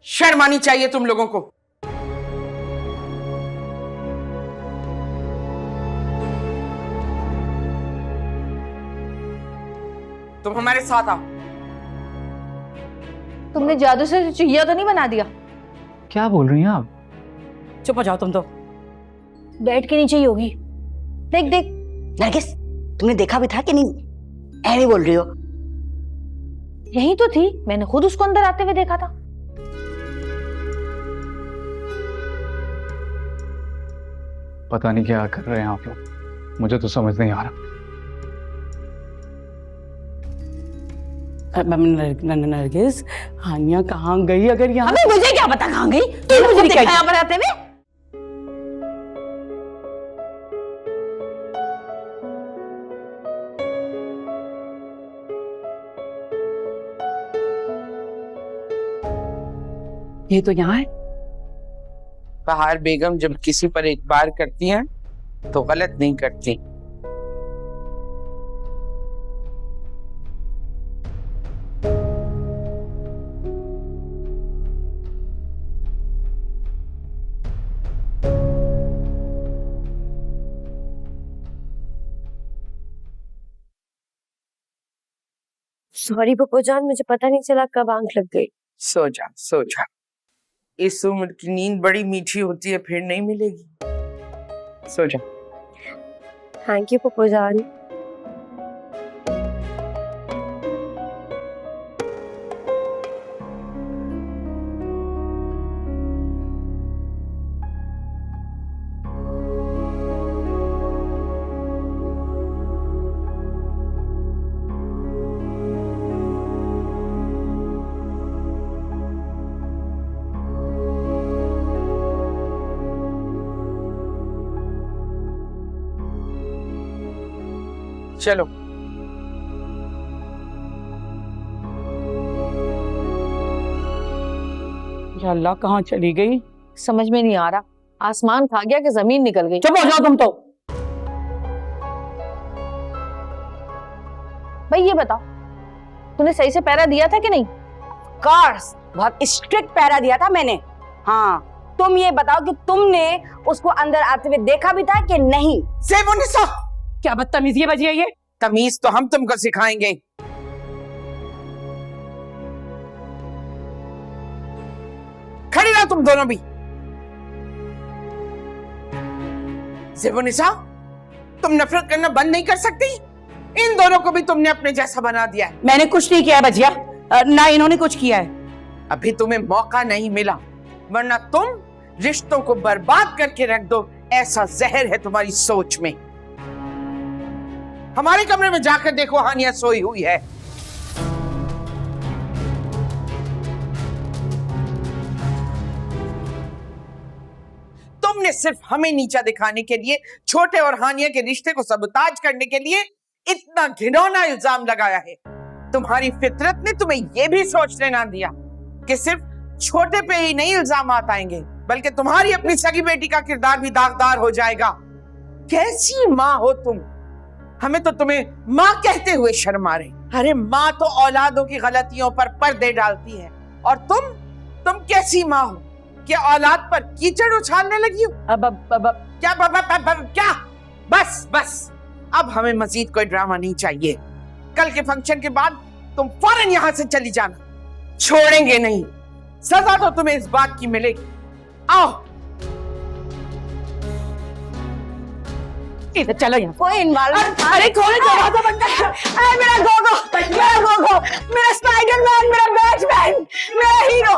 शर्म आनी चाहिए तुम लोगों को। तुम हमारे साथ आओ। तुमने जादू से चुहिया तो नहीं बना दिया? क्या बोल रही हैं आप? चुप हो जाओ तुम तो। बेड के नीचे ही होगी। देख देख। नरगिस, तुमने देखा भी था कि नहीं? ऐ नहीं बोल रही हो? यही तो थी, मैंने खुद उसको अंदर आते हुए देखा था। पता नहीं क्या कर रहे हैं आप लोग, मुझे तो समझ नहीं आ रहा। नरगिस, हानिया कहाँ गई? अगर यहाँ अबे मुझे क्या पता कहाँ गई? तूने मुझे देखा क्या यहाँ पर आते हुए? ये तो यहाँ है। बहार बेगम जब किसी पर एक बार करती हैं तो गलत नहीं करती। सॉरी पप्पू जान, मुझे पता नहीं चला कब आंख लग गई। सो जा सो जा। इस उम्र की नींद बड़ी मीठी होती है, फिर नहीं मिलेगी। सो जा। थैंक यू पप्पू जान। चलो। या अल्लाह, कहाँ चली गई? समझ में नहीं आ रहा, आसमान खा गया कि जमीन निकल गई। चुप हो जाओ तुम तो। भाई ये बताओ, तूने सही से पहरा दिया था कि नहीं? कोर्स, बहुत स्ट्रिक्ट पहरा दिया था मैंने। हाँ, तुम ये बताओ कि तुमने उसको अंदर आते हुए देखा भी था कि नहीं? ज़ेबुन्निसा, क्या बदतमीजी बजी है ये? तमीज तो हम तुमको सिखाएंगे। खड़ी रहो तुम दोनों भी। ज़ेबुन्निसा, तुम नफरत करना बंद नहीं कर सकती? इन दोनों को भी तुमने अपने जैसा बना दिया है। मैंने कुछ नहीं किया है बजिया, ना इन्होंने कुछ किया है। अभी तुम्हें मौका नहीं मिला, वरना तुम रिश्तों को बर्बाद करके रख दो। ऐसा जहर है तुम्हारी सोच में। हमारे कमरे में जाकर देखो, हानिया सोई हुई है। तुमने सिर्फ हमें नीचा दिखाने के लिए, छोटे और हानिया के रिश्ते को सबूताज करने के लिए इतना घिनौना इल्जाम लगाया है। तुम्हारी फितरत ने तुम्हें यह भी सोचने ना दिया कि सिर्फ छोटे पे ही नहीं इल्जाम आएंगे, बल्कि तुम्हारी अपनी सगी बेटी का किरदार भी दागदार हो जाएगा। कैसी माँ हो तुम? हमें तो तुम्हें माँ कहते हुए शर्म आ रही। अरे माँ तो औलादों की गलतियों पर पर्दे डालती है, और तुम कैसी माँ हो कि औलाद पर कीचड़ उछालने लगी हो? क्या? बस अब हमें मजीद कोई ड्रामा नहीं चाहिए। कल के फंक्शन के बाद तुम फौरन यहाँ से चली जाना, छोड़ेंगे नहीं। सजा तो तुम्हें इस बात की मिलेगी। आओ। चलो यहाँ। कोई इन्वॉल्वमेंट? अरे खोलो दरवाजा बंद कर। अरे मेरा गोगो, मेरा स्पाइडरमैन, मेरा बैटमैन, मेरा हीरो,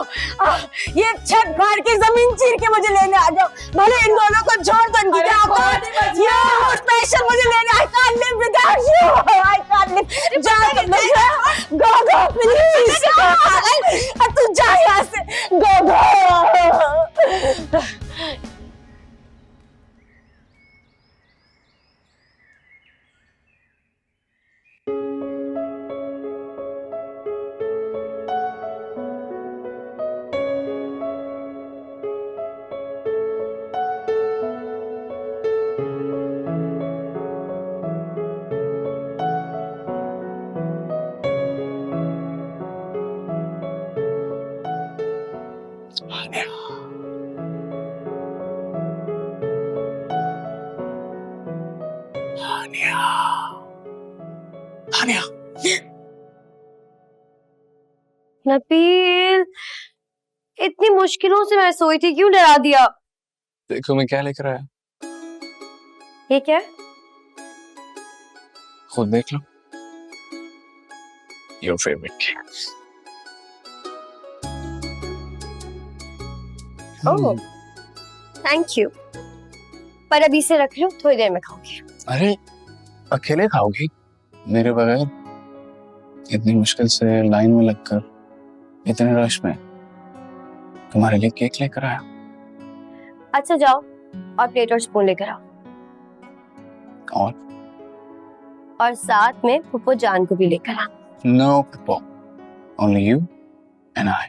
ये छत फाड़ के जमीन चीर के मुझे लेने आ जाओ। भले इन दोनों को छोड़ दो, इनकी क्या औकात? ये स्पेशल मुझे लेने। I can't live without you. I can't live. जा गोगो, प्लीज। तू जा यहाँ से, गोगो। हानिया, हानिया, नबील, इतनी मुश्किलों से मैं सोई थी, क्यों डरा दिया? देखो मैं क्या लेकर आया, ये क्या है? खुद देख लो। Your favorite cake. Oh, thank you. पर अभी से रख लो, थोड़ी देर में खाऊंगी। अरे अकेले खाओगी मेरे बगैर? इतनी मुश्किल से लाइन में लगकर, इतने रश में तुम्हारे लिए केक लेकर आया। अच्छा जाओ और प्लेट और स्पून लेकर आओ, और साथ में फुप्पो जान को भी लेकर आओ। No, Pippo. Only you and I.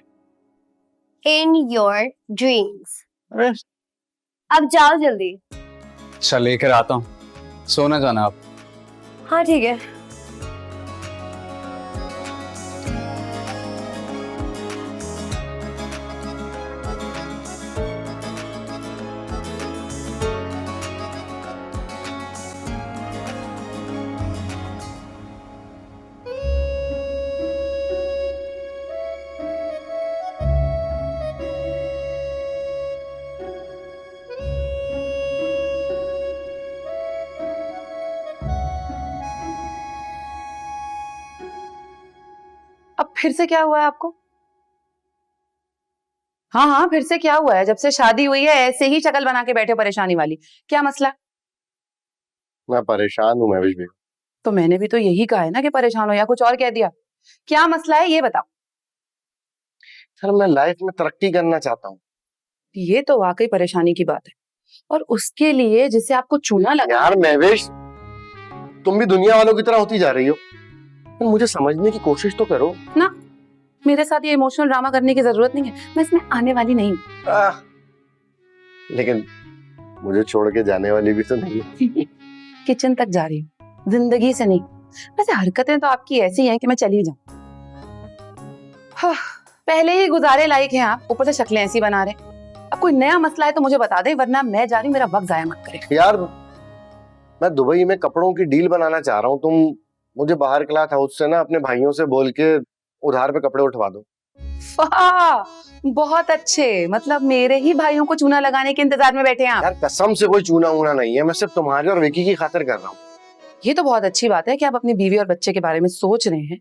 In your dreams. अरे अब जाओ जल्दी। चल लेकर आता हूँ, सोना जाना आप। हाँ ठीक है। अब फिर से क्या हुआ है आपको? हाँ हाँ, फिर से क्या हुआ है? जब से शादी हुई है ऐसे ही शक्ल बना के बैठे हो परेशानी वाली। क्या मसला? मैं परेशान हूँ महविश बेगम। तो मैंने भी तो यही कहा है ना कि परेशान हो, या कुछ और कह दिया? क्या मसला है ये बताओ। सर मैं लाइफ में तरक्की करना चाहता हूँ। ये तो वाकई परेशानी की बात है, और उसके लिए जिसे आपको चूना लगा। यार महविश, तुम भी दुनिया वालों की तरह होती जा रही हो, तो मुझे समझने की कोशिश तो करो ना। मेरे साथ ये इमोशनल ड्रामा करने की जरूरत नहीं है, मैं इसमें आने वाली नहीं हूँ। लेकिन मुझे छोड़ के जाने वाली भी तो नहीं है। किचन तक जा रही हूँ, जिंदगी से नहीं। वैसे हरकतें तो आपकी ऐसी हैं कि मैं चली जाऊं। हाँ, पहले ही गुजारे लायक हैं आप, ऊपर से शक्लें ऐसी बना रहे। अब कोई नया मसला है तो मुझे बता दें, वरना मैं जा रही हूँ, मेरा वक्त जाया मत करें। यार मैं दुबई में कपड़ों की डील बनाना चाह रहा हूँ, तुम मुझे बाहर क्लॉथ हाउस से ना अपने भाइयों से बोल के उधार पे कपड़े उठवा दो। वाह, बहुत अच्छे। मतलब मेरे ही भाइयों को चूना लगाने के इंतजार में बैठे हैं आप। यार कसम से कोई चूना ऊना नहीं है, मैं सिर्फ तुम्हारे और विकी की खातिर कर रहा हूँ। ये तो बहुत अच्छी बात है कि आप अपनी बीवी और बच्चे के बारे में सोच रहे हैं,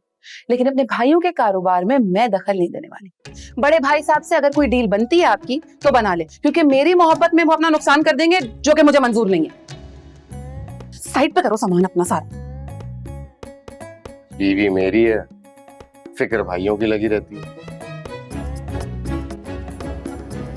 लेकिन अपने भाइयों के कारोबार में मैं दखल नहीं देने वाली। बड़े भाई साहब से अगर कोई डील बनती है आपकी तो बना ले, क्योंकि मेरी मोहब्बत में वो अपना नुकसान कर देंगे जो कि मुझे मंजूर नहीं है। साइड पे करो सामान अपना सारा। बीवी मेरी है, फिक्र भाइयों की लगी रहती है।